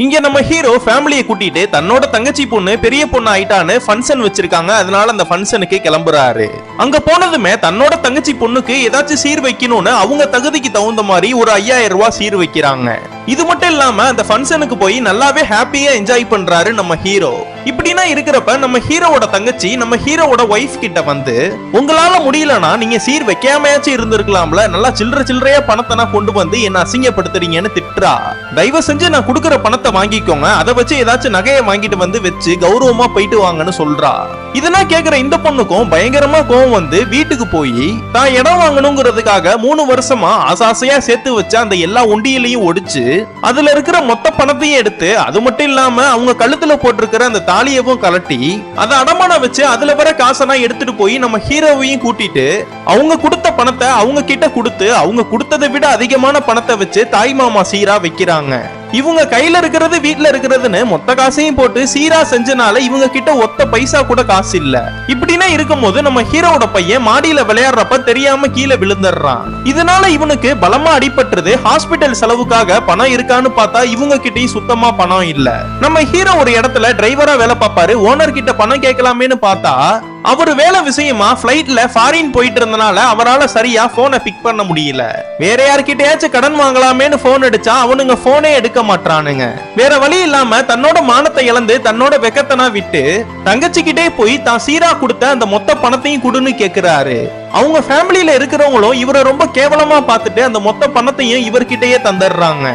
இங்க நம்ம ஹீரோ ஃபேமிலியை கூட்டிட்டு தன்னோட தங்கச்சி பொண்ணு பெரிய பொண்ணு ஆயிட்டான்னு ஃபங்க்ஷன் வச்சிருக்காங்க. அதனால அந்த ஃபங்க்ஷனுக்கு கிளம்புறாரு. அங்க போனதுமே தன்னோட தங்கச்சி பொண்ணுக்கு ஏதாச்சும் சீர் வைக்கணும்னு அவங்க தகுதிக்கு தகுந்த மாதிரி ஒரு 5000 ரூபாய் சீர் வைக்கிறாங்க. இது மட்டும் இல்லாம அந்த ஃபங்க்ஷனுக்கு போய் நல்லாவே ஹாப்பியா என்ஜாய் பண்றாரு நம்ம ஹீரோ. இப்படின்னா இருக்கிறப்ப நம்ம ஹீரோவோட தங்கச்சி நம்ம ஹீரோவோட ஒய்ஃப் கிட்ட வந்து, உங்களால முடியலனா நீங்க சீர் வைக்காமையாச்சும் இருந்திருக்கலாம்ல, நல்லா சில்லறையா பணத்தை கொண்டு வந்து என்ன அசிங்கப்படுத்துறீங்கன்னு திட்டுறா. தயவு செஞ்சு நான் கொடுக்குற பணத்தை வாங்கிக்கோங்க, அதை வச்சு ஏதாச்சும் நகையை வாங்கிட்டு வந்து வச்சு கௌரவமா போயிட்டு வாங்கன்னு சொல்றா. இதெல்லாம் கேக்குற இந்த பொண்ணுக்கும் பயங்கரமா கோவம் வந்து வீட்டுக்கு போய் தான் இடம் வாங்கணுங்கிறதுக்காக 3 வருஷமா ஆசாசையா சேர்த்து வச்ச அந்த எல்லா உண்டியிலையும் ஒடிச்சு அதுல இருக்கிற மொத்த பணத்தையும் எடுத்து, அது மட்டும் இல்லாம அவங்க கழுத்துல போட்டிருக்கிற அந்த தாலியவும் கலட்டி அதை அடமான வச்சு அதுல வர காசெல்லாம் எடுத்துட்டு போய் நம்ம ஹீரோவையும் கூட்டிட்டு அவங்க கொடுத்த பணத்தை அவங்க கிட்ட கொடுத்து அவங்க கொடுத்ததை விட அதிகமான பணத்தை வச்சு தாய் மாமா சீரா வைக்கிறாங்க. இவங்க கையில இருக்கிறது வீட்டுல இருக்கிறதுன்னு மொத்த காசையும் போட்டு சீரா செஞ்சனால இவங்க கிட்ட ஒத்த பைசா கூட காசு இல்ல. இப்படின்னா இருக்கும்போது நம்ம ஹீரோட பையன் மாடியில விளையாடுறப்ப தெரியாம கீழே விழுந்துடுறான். இதனால இவனுக்கு பலமா அடிபட்டுறது. ஹாஸ்பிட்டல் செலவுக்காக பணம் இருக்கான்னு பார்த்தா இவங்க கிட்டயும் சுத்தமா பணம் இல்ல. நம்ம ஹீரோ ஒரு இடத்துல டிரைவரா வேலை பார்ப்பாரு. ஓனர் கிட்ட பணம் கேட்கலாமேன்னு பார்த்தா அவரு வேலை விஷயமா பிளைட்ல ஃபாரின் போயிட்டு இருந்தனால அவரால சரியா போனை பிக் பண்ண முடியல. வேற யார்கிட்டயாச்சும் கடன் வாங்கலாமேன்னு போன் அடிச்சா அவனுங்க போனே எடுக்க மாட்டானுங்க. வேற வழி இல்லாம தன்னோட மானத்தை இழந்து தன்னோட வெக்கத்தனா விட்டு தங்கச்சிக்கிட்டே போய் தான் சீரா கொடுத்த அந்த மொத்த பணத்தையும் கொடுன்னு கேக்குறாரு. அவங்க ஃபேமிலியில இருக்கிறவங்களும் இவரை ரொம்ப கேவலமா பார்த்துட்டு அந்த மொத்த பணத்தையும் இவர்கிட்டயே தந்துடுறாங்க.